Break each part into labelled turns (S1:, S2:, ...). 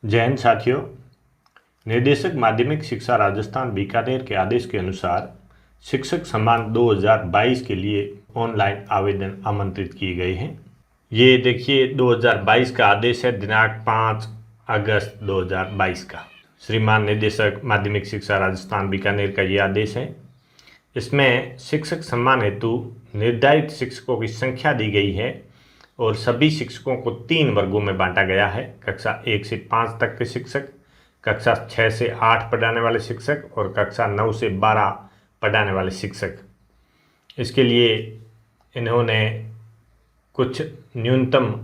S1: जय हिंद साथियों। निदेशक माध्यमिक शिक्षा राजस्थान बीकानेर के आदेश के अनुसार शिक्षक सम्मान 2022 के लिए ऑनलाइन आवेदन आमंत्रित किए गए हैं। ये देखिए 2022 का आदेश है, दिनांक 5 अगस्त 2022 का। श्रीमान निदेशक माध्यमिक शिक्षा राजस्थान बीकानेर का ये आदेश है। इसमें शिक्षक सम्मान हेतु निर्धारित शिक्षकों की संख्या दी गई है और सभी शिक्षकों को 3 वर्गों में बांटा गया है। कक्षा 1 से 5 तक के शिक्षक, कक्षा 6 से 8 पढ़ाने वाले शिक्षक और कक्षा 9 से 12 पढ़ाने वाले शिक्षक। इसके लिए इन्होंने कुछ न्यूनतम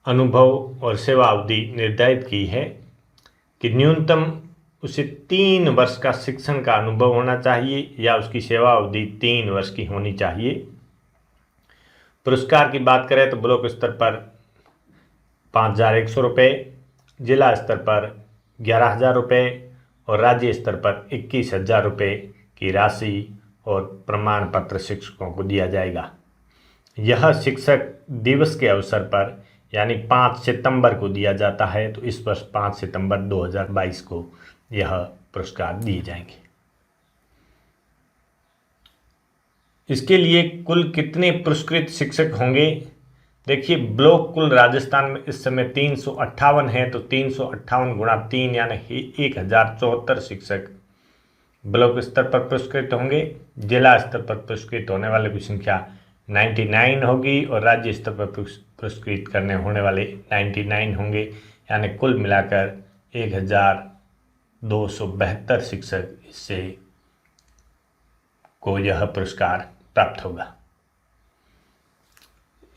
S1: अनुभव और सेवा अवधि निर्धारित की है कि न्यूनतम उसे 3 वर्ष का शिक्षण का अनुभव होना चाहिए या उसकी सेवा अवधि 3 वर्ष की होनी चाहिए। पुरस्कार की बात करें तो ब्लॉक स्तर पर 5,100 रुपये, जिला स्तर पर 11,000 रुपये और राज्य स्तर पर 21,000 रुपये की राशि और प्रमाण पत्र शिक्षकों को दिया जाएगा। यह शिक्षक दिवस के अवसर पर यानी 5 सितंबर को दिया जाता है, तो इस वर्ष 5 सितंबर 2022 को यह पुरस्कार दिए जाएंगे। इसके लिए कुल कितने पुरस्कृत शिक्षक होंगे? देखिए, ब्लॉक कुल राजस्थान में इस समय 358 है, तो 358 गुणा 3 यानी 1074 शिक्षक ब्लॉक स्तर पर पुरस्कृत होंगे। जिला स्तर पर पुरस्कृत होने वाले की संख्या 99 होगी और राज्य स्तर पर पुरस्कृत करने होने वाले 99 होंगे, यानी कुल मिलाकर 1272 शिक्षक इससे को यह पुरस्कार प्राप्त होगा।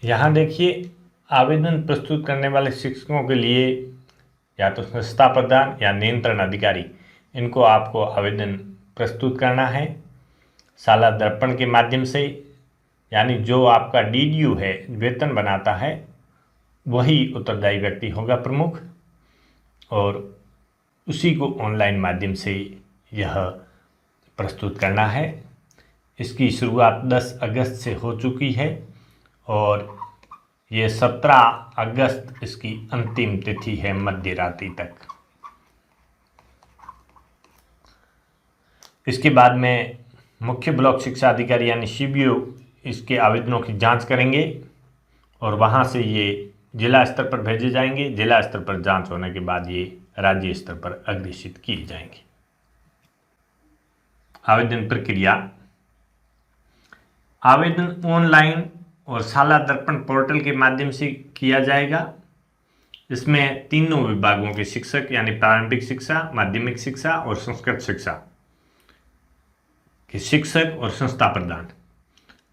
S1: यहाँ देखिए, आवेदन प्रस्तुत करने वाले शिक्षकों के लिए या तो संस्था प्रधान या नियंत्रण अधिकारी, इनको आपको आवेदन प्रस्तुत करना है साला दर्पण के माध्यम से, यानी जो आपका डीडीयू है, वेतन बनाता है, वही उत्तरदायी व्यक्ति होगा प्रमुख, और उसी को ऑनलाइन माध्यम से यह प्रस्तुत करना है। इसकी शुरुआत 10 अगस्त से हो चुकी है और ये 17 अगस्त इसकी अंतिम तिथि है, मध्य रात्रि तक। इसके बाद में मुख्य ब्लॉक शिक्षा अधिकारी यानी सीबीओ इसके आवेदनों की जांच करेंगे और वहां से ये जिला स्तर पर भेजे जाएंगे। जिला स्तर पर जांच होने के बाद ये राज्य स्तर पर अग्रेषित किए जाएंगे। आवेदन प्रक्रिया: आवेदन ऑनलाइन और साला दर्पण पोर्टल के माध्यम से किया जाएगा। इसमें तीनों विभागों के शिक्षक यानी प्रारंभिक शिक्षा, माध्यमिक शिक्षा और संस्कृत शिक्षा के शिक्षक और संस्था प्रधान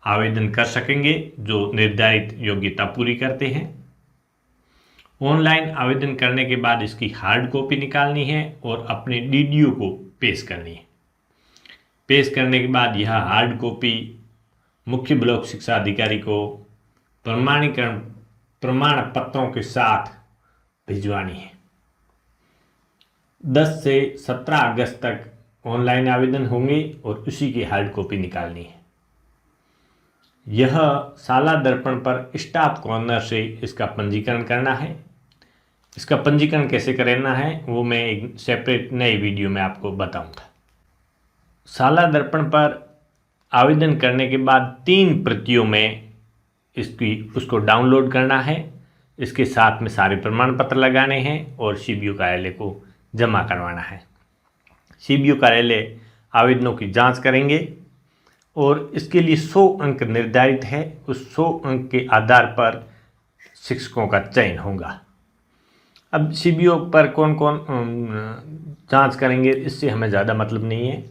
S1: आवेदन कर सकेंगे जो निर्धारित योग्यता पूरी करते हैं। ऑनलाइन आवेदन करने के बाद इसकी हार्ड कॉपी निकालनी है और अपने डीडीओ को पेश करनी है। पेश करने के बाद यह हार्ड कॉपी मुख्य ब्लॉक शिक्षा अधिकारी को प्रमाणीकरण प्रमाण पत्रों के साथ भिजवानी है। 10 से 17 अगस्त तक ऑनलाइन आवेदन होंगे और उसी की हार्ड कॉपी निकालनी है। यह साला दर्पण पर स्टाफ कॉर्नर से इसका पंजीकरण करना है। इसका पंजीकरण कैसे करना है वो मैं एक सेपरेट नए वीडियो में आपको बताऊंगा। साला दर्पण पर आवेदन करने के बाद 3 प्रतियों में उसको डाउनलोड करना है। इसके साथ में सारे प्रमाण पत्र लगाने हैं और सीबीओ कार्यालय को जमा करवाना है। सीबीओ कार्यालय आवेदनों की जांच करेंगे और इसके लिए 100 अंक निर्धारित है। उस 100 अंक के आधार पर शिक्षकों का चयन होगा। अब सीबीओ पर कौन कौन जांच करेंगे इससे हमें ज़्यादा मतलब नहीं है,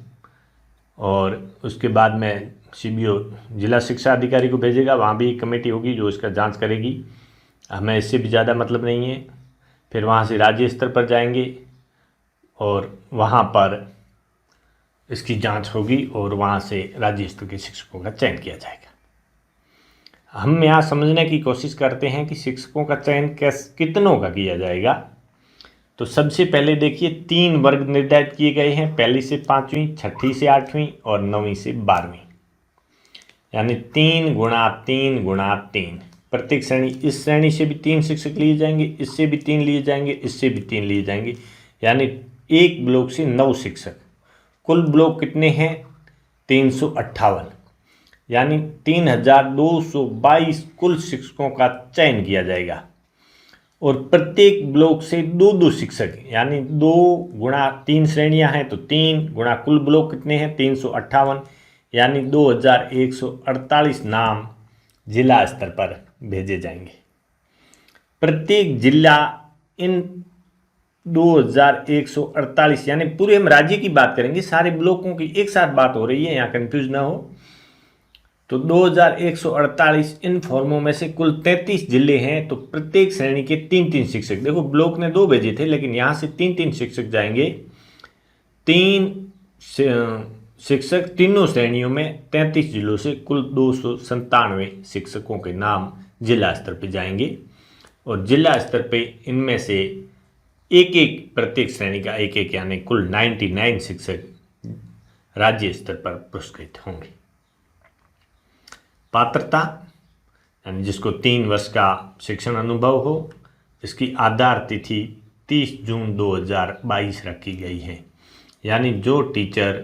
S1: और उसके बाद में सीबीओ जिला शिक्षा अधिकारी को भेजेगा, वहाँ भी एक कमेटी होगी जो इसका जांच करेगी। हमें इससे भी ज़्यादा मतलब नहीं है। फिर वहाँ से राज्य स्तर पर जाएंगे और वहाँ पर इसकी जांच होगी और वहाँ से राज्य स्तर के शिक्षकों का चयन किया जाएगा। हम यहाँ समझने की कोशिश करते हैं कि शिक्षकों का चयन कितनों का किया जाएगा। तो सबसे पहले देखिए 3 वर्ग निर्धारित किए गए हैं, 1 से 5वीं, 6 से 8वीं और 9वीं से 12वीं, यानी 3 गुणा 3 गुणा 3 प्रत्येक श्रेणी, इस श्रेणी से भी 3 शिक्षक लिए जाएंगे, इससे भी 3 लिए जाएंगे, इससे भी 3 लिए जाएंगे, यानी एक ब्लॉक से 9 शिक्षक। कुल ब्लॉक कितने हैं? 358, यानी 3222 कुल शिक्षकों का चयन किया जाएगा। और प्रत्येक ब्लॉक से 2-2 शिक्षक, यानी 2 गुणा 3 श्रेणियां हैं तो 3 गुणा कुल ब्लॉक कितने हैं? 358, यानी 2148 नाम जिला स्तर पर भेजे जाएंगे। प्रत्येक जिला इन 2148, यानी पूरे हम राज्य की बात करेंगे, सारे ब्लॉकों की एक साथ बात हो रही है, यहाँ कंफ्यूज ना हो। तो 2148 इन फॉर्मों में से कुल 33 जिले हैं, तो प्रत्येक श्रेणी के 3-3 शिक्षक। देखो ब्लॉक ने 2 भेजे थे, लेकिन यहाँ से 3-3 शिक्षक जाएंगे। 3 शिक्षक तीनों श्रेणियों में 33 जिलों से कुल 297 शिक्षकों के नाम जिला स्तर पर जाएंगे। और जिला स्तर पे इनमें से एक एक प्रत्येक श्रेणी का एक एक, यानी कुल 99 शिक्षक राज्य स्तर पर पुरस्कृत होंगे। पात्रता, यानी जिसको 3 वर्ष का शिक्षण अनुभव हो, इसकी आधार तिथि 30 जून 2022 रखी गई है, यानी जो टीचर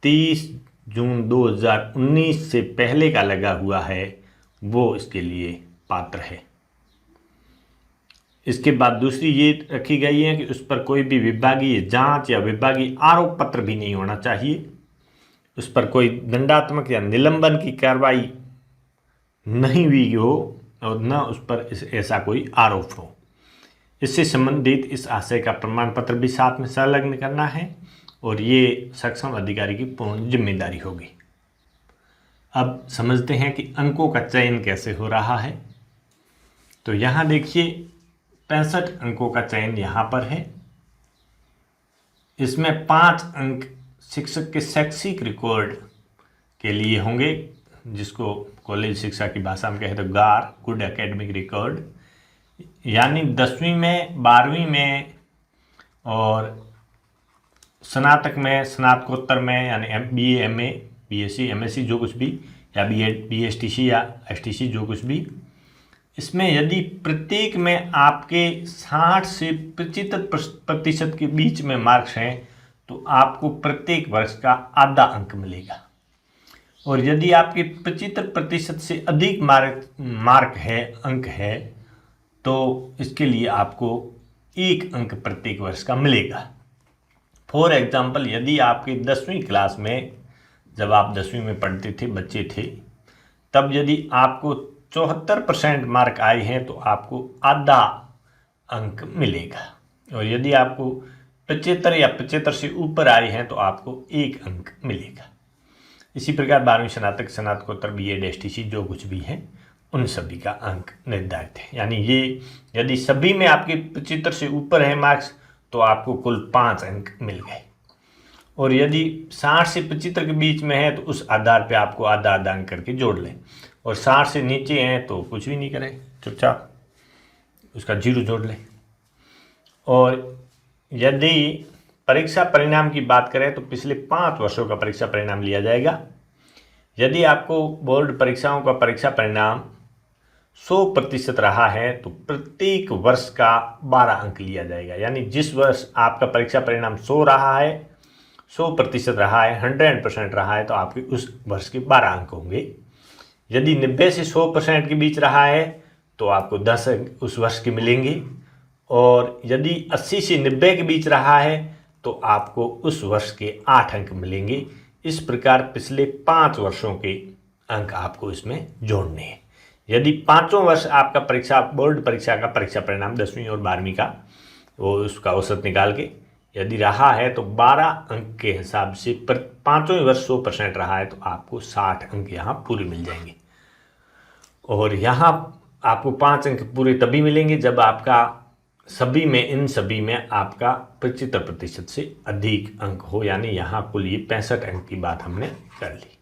S1: 30 जून 2019 से पहले का लगा हुआ है वो इसके लिए पात्र है। इसके बाद दूसरी ये रखी गई है कि उस पर कोई भी विभागीय जांच या विभागीय आरोप पत्र भी नहीं होना चाहिए, उस पर कोई दंडात्मक या निलंबन की कार्रवाई नहीं हुई हो और न उस पर ऐसा कोई आरोप हो। इससे संबंधित इस आशय का प्रमाण पत्र भी साथ में संलग्न करना है और ये सक्षम अधिकारी की पूर्ण जिम्मेदारी होगी। अब समझते हैं कि अंकों का चयन कैसे हो रहा है। तो यहाँ देखिए 65 अंकों का चयन यहाँ पर है। इसमें 5 अंक शिक्षक के शैक्षिक रिकॉर्ड के लिए होंगे, जिसको कॉलेज शिक्षा की भाषा में कहे तो गार, गुड एकेडमिक रिकॉर्ड, यानी 10वीं में, 12वीं में और स्नातक में, स्नातकोत्तर में, यानी BA, MA, BSc, MSc जो कुछ भी, या BSTC या STC जो कुछ भी। इसमें यदि प्रत्येक में आपके 60 से 75% के बीच में मार्क्स हैं तो आपको प्रत्येक वर्ष का आधा अंक मिलेगा। और यदि आपके 75% से अधिक अंक है तो इसके लिए आपको 1 अंक प्रत्येक वर्ष का मिलेगा। फॉर एग्जाम्पल, यदि आपके 10वीं क्लास में, जब आप 10वीं में पढ़ते थे, बच्चे थे, तब यदि आपको 74% मार्क आए हैं तो आपको आधा अंक मिलेगा। और यदि आपको 75 या 75 से ऊपर आए हैं तो आपको 1 अंक मिलेगा। इसी प्रकार 12वीं स्नातक, स्नातकोत्तर, BEd, STC जो कुछ भी है उन सभी का अंक निर्धारित है। यानी ये यदि सभी में आपके 75 से ऊपर है मार्क्स तो आपको कुल 5 अंक मिल गए। और यदि 60 से 75 के बीच में है तो उस आधार पे आपको आधा आधा अंक करके जोड़ लें। और 60 से नीचे हैं तो कुछ भी नहीं करें, चुपचाप उसका 0 जोड़ लें। और यदि परीक्षा परिणाम की बात करें तो पिछले 5 वर्षों का परीक्षा परिणाम लिया जाएगा। यदि आपको बोर्ड परीक्षाओं का परीक्षा परिणाम 100% रहा है तो प्रत्येक वर्ष का 12 अंक लिया जाएगा। यानी जिस वर्ष आपका परीक्षा परिणाम 100 रहा है, 100% रहा है, 100% रहा है, तो आपके उस वर्ष के 12 अंक होंगे। यदि 90 से 100% के बीच रहा है तो आपको 10 अंक उस वर्ष के मिलेंगे। और यदि 80 से 90 के बीच रहा है तो आपको उस वर्ष के 8 अंक मिलेंगे। इस प्रकार पिछले 5 वर्षों के अंक आपको इसमें जोड़ने हैं। यदि 5वां वर्ष आपका बोर्ड परीक्षा का परीक्षा परिणाम 10वीं और 12वीं का वो उसका औसत निकाल के यदि रहा है तो 12 अंक के हिसाब से 5वें वर्ष 100% रहा है तो आपको 60 अंक यहाँ पूरे मिल जाएंगे। और यहाँ आपको 5 अंक पूरे तभी मिलेंगे जब आपका इन सभी में आपका 75% से अधिक अंक हो। यानी यहाँ कुल ये 65 अंक की बात हमने कर ली।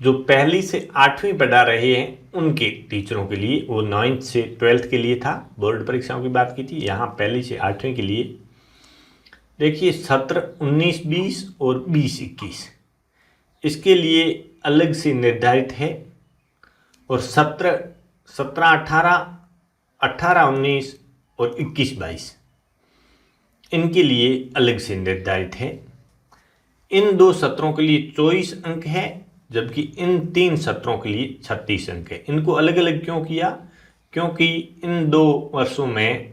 S1: जो पहली से 8वीं पढ़ा रहे हैं उनके टीचरों के लिए, वो 9th से 12th के लिए था, बोर्ड परीक्षाओं की बात की थी। यहाँ पहली से 8वीं के लिए देखिए सत्र 19-20 और 20-21 इसके लिए अलग से निर्धारित है। और सत्र 17-18, 18-19 और 21-22 इनके लिए अलग से निर्धारित है। इन 2 सत्रों के लिए 24 अंक है, जबकि इन 3 सत्रों के लिए 36 अंक है। इनको अलग अलग क्यों किया? क्योंकि इन 2 वर्षों में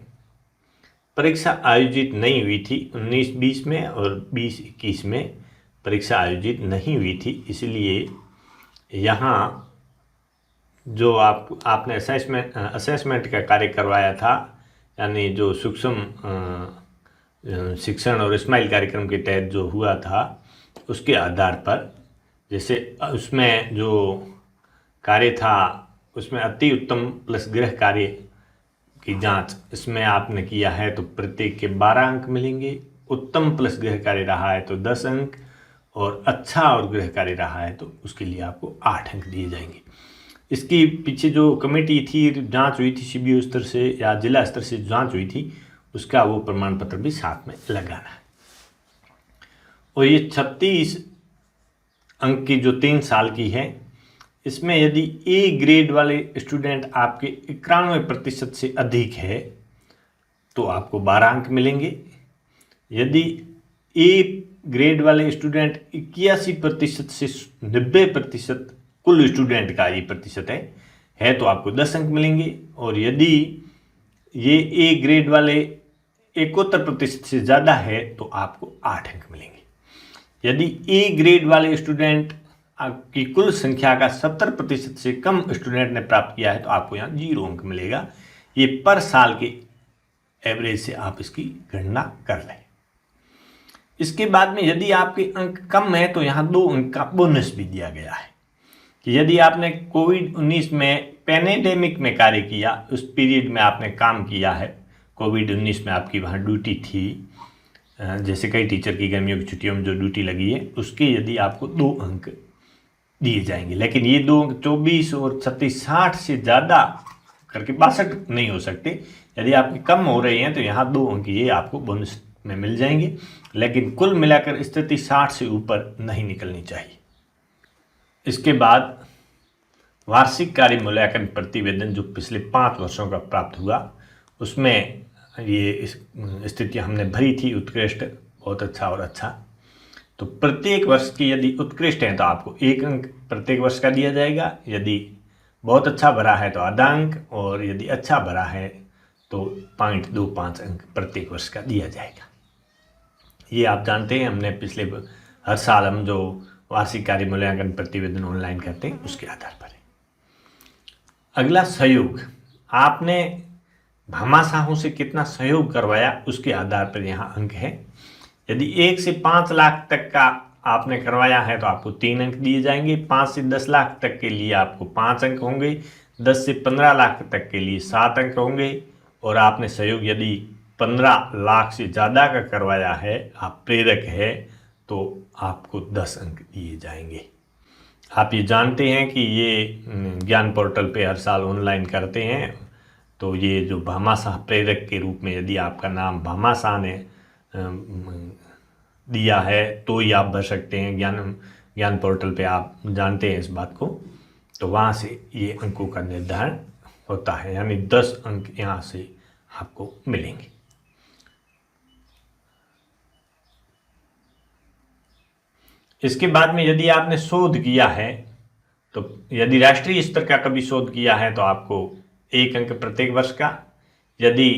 S1: परीक्षा आयोजित नहीं हुई थी। 19-20 में और 20-21 में परीक्षा आयोजित नहीं हुई थी, इसलिए यहाँ जो आपने असेसमेंट का कार्य करवाया था, यानी जो सूक्ष्म शिक्षण और स्माइल कार्यक्रम के तहत जो हुआ था, उसके आधार पर जैसे उसमें जो कार्य था उसमें अति उत्तम प्लस गृह कार्य की जांच इसमें आपने किया है तो प्रत्येक के 12 अंक मिलेंगे। उत्तम प्लस गृह कार्य रहा है तो 10 अंक, और अच्छा और गृह कार्य रहा है तो उसके लिए आपको 8 अंक दिए जाएंगे। इसकी पीछे जो कमेटी थी, जांच हुई थी सीबीओ स्तर से या जिला स्तर से जांच हुई थी, उसका वो प्रमाण पत्र भी साथ में लगाना है। और ये 36 अंक की जो 3 साल की है, इसमें यदि ए ग्रेड वाले स्टूडेंट आपके 91% से अधिक है तो आपको 12 अंक मिलेंगे। यदि ए ग्रेड वाले स्टूडेंट 81% से 90% कुल स्टूडेंट का ये प्रतिशत है तो आपको 10 अंक मिलेंगे। और यदि ये ए ग्रेड वाले 71% से ज़्यादा है तो आपको 8 अंक मिलेंगे। यदि ए ग्रेड वाले स्टूडेंट की कुल संख्या का 70% से कम स्टूडेंट ने प्राप्त किया है तो आपको यहाँ 0 अंक मिलेगा। ये पर साल के एवरेज से आप इसकी गणना कर लें। इसके बाद में यदि आपके अंक कम है तो यहाँ 2 अंक का बोनस भी दिया गया है कि यदि आपने कोविड-19 में पैंडेमिक में कार्य किया, उस पीरियड में आपने काम किया है, कोविड-19 में आपकी वहाँ ड्यूटी थी, जैसे कई टीचर की गर्मियों की छुट्टियों में जो ड्यूटी लगी है, उसके यदि आपको 2 अंक दिए जाएंगे। लेकिन ये 2 अंक 24 और 36 60 से ज़्यादा करके 62 नहीं हो सकते। यदि आपके कम हो रहे हैं तो यहाँ 2 अंक ये आपको बोनस में मिल जाएंगे, लेकिन कुल मिलाकर स्थिति 60 से ऊपर नहीं निकलनी चाहिए। इसके बाद वार्षिक कार्य मूल्यांकन प्रतिवेदन जो पिछले 5 वर्षों का प्राप्त हुआ, उसमें ये स्थितियाँ हमने भरी थी, उत्कृष्ट, बहुत अच्छा और अच्छा। तो प्रत्येक वर्ष की यदि उत्कृष्ट है तो आपको 1 अंक प्रत्येक वर्ष का दिया जाएगा। यदि बहुत अच्छा भरा है तो आधा अंक, और यदि अच्छा भरा है तो 0.25 अंक प्रत्येक वर्ष का दिया जाएगा। ये आप जानते हैं, हमने पिछले हर साल हम जो वार्षिक कार्य मूल्यांकन प्रतिवेदन ऑनलाइन करते हैं उसके आधार पर है। अगला सहयोग, आपने भामाशाहों से कितना सहयोग करवाया उसके आधार पर यहाँ अंक है। यदि 1 से 5 लाख तक का आपने करवाया है तो आपको 3 अंक दिए जाएंगे। 5 से 10 लाख तक के लिए आपको 5 अंक होंगे। 10 से 15 लाख तक के लिए 7 अंक होंगे। और आपने सहयोग यदि 15 लाख से ज़्यादा का करवाया है, आप प्रेरक है, तो आपको 10 अंक दिए जाएंगे। आप ये जानते हैं कि ये ज्ञान पोर्टल पे हर साल ऑनलाइन करते हैं, तो ये जो भामाशाह प्रेरक के रूप में यदि आपका नाम भामाशाह ने दिया है तो ही आप भर सकते हैं। ज्ञान पोर्टल पे आप जानते हैं इस बात को, तो वहाँ से ये अंकों का निर्धारण होता है, यानी 10 अंक यहाँ से आपको मिलेंगे। इसके बाद में यदि आपने शोध किया है, तो यदि राष्ट्रीय स्तर का कभी शोध किया है तो आपको 1 अंक प्रत्येक वर्ष का। यदि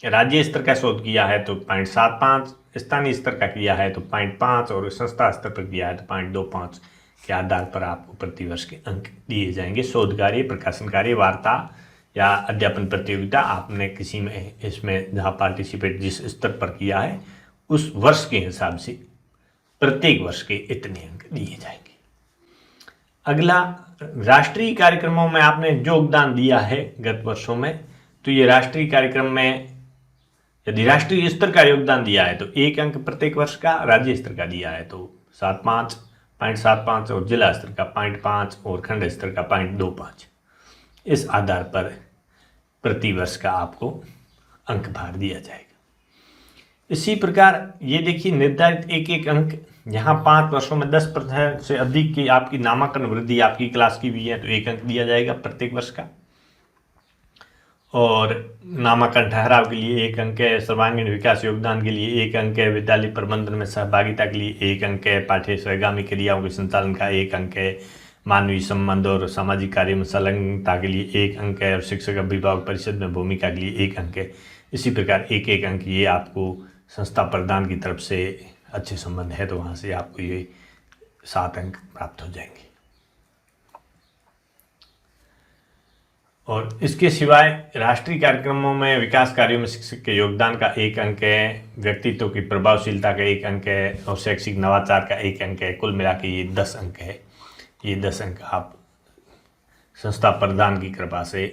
S1: राज्य स्तर का शोध किया है तो 0.75, स्थानीय स्तर का किया है तो 0.5, और संस्था स्तर पर किया है तो 0.25 के आधार पर आपको प्रतिवर्ष के अंक दिए जाएंगे। शोध कार्य, प्रकाशन कार्य, वार्ता या अध्यापन प्रतियोगिता आपने किसी में इसमें जहाँ पार्टिसिपेट जिस स्तर पर किया है उस वर्ष के हिसाब से प्रत्येक वर्ष के इतने अंक दिए जाएंगे। अगला, राष्ट्रीय कार्यक्रमों में आपने योगदान दिया है गत वर्षों में, तो ये राष्ट्रीय कार्यक्रम में यदि राष्ट्रीय स्तर का योगदान दिया है तो 1 अंक प्रत्येक वर्ष का, राज्य स्तर का दिया है तो 0.75 और जिला स्तर का 0.5 और खंड स्तर का 0.25। इस आधार पर प्रति वर्ष का आपको अंक भार दिया जाएगा। इसी प्रकार ये देखिए निर्धारित 1 अंक, यहाँ 5 वर्षों में 10% से अधिक की आपकी नामांकन वृद्धि आपकी क्लास की भी है तो 1 अंक दिया जाएगा प्रत्येक वर्ष का। और नामांकन ठहराव के लिए 1 अंक है, सर्वांगीण विकास योगदान के लिए 1 अंक है, विद्यालय प्रबंधन में सहभागिता के लिए 1 अंक है, पाठ्य सहगामी क्रियाओं के संचालन का 1 अंक है, मानवीय संबंध और सामाजिक कार्य में संलग्नता के लिए 1 अंक है और शिक्षक अभिभावक परिषद में भूमिका के लिए 1 अंक है। इसी प्रकार 1-1 अंक ये आपको संस्था प्रदान की तरफ से अच्छे संबंध है तो वहाँ से आपको ये 7 अंक प्राप्त हो जाएंगे। और इसके सिवाय राष्ट्रीय कार्यक्रमों में विकास कार्यों में शिक्षक के योगदान का 1 अंक है, व्यक्तित्व की प्रभावशीलता का 1 अंक है और शैक्षिक नवाचार का 1 अंक है। कुल मिला के ये 10 अंक है। ये 10 अंक आप संस्था प्रधान की कृपा से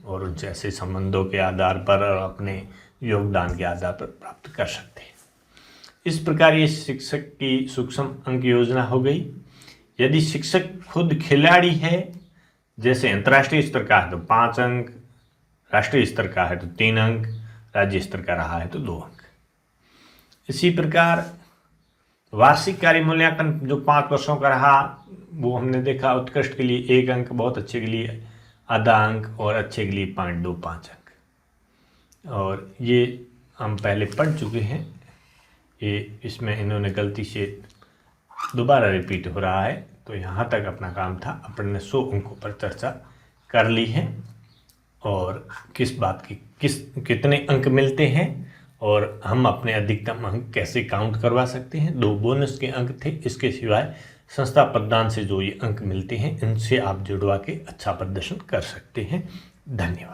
S1: और उनसे ऐसे संबंधों के आधार पर और अपने योगदान के आधार पर प्राप्त कर सकते हैं। इस प्रकार ये शिक्षक की सूक्ष्म अंक योजना हो गई। यदि शिक्षक खुद खिलाड़ी है, जैसे अंतर्राष्ट्रीय स्तर का है तो 5 अंक, राष्ट्रीय स्तर का है तो 3 अंक, राज्य स्तर का रहा है तो 2 अंक। इसी प्रकार वार्षिक कार्य मूल्यांकन जो 5 वर्षों का रहा वो हमने देखा, उत्कृष्ट के लिए 1 अंक, बहुत अच्छे के लिए आधा अंक और अच्छे के लिए 0.25 अंक। और ये हम पहले पढ़ चुके हैं। ये इसमें इन्होंने गलती से दोबारा रिपीट हो रहा है, तो यहाँ तक अपना काम था। अपन ने 100 अंकों पर चर्चा कर ली है और किस बात की कितने अंक मिलते हैं और हम अपने अधिकतम अंक कैसे काउंट करवा सकते हैं। 2 बोनस के अंक थे। इसके सिवाय संस्था प्रदान से जो ये अंक मिलते हैं इनसे आप जुड़वा के अच्छा प्रदर्शन कर सकते हैं। धन्यवाद।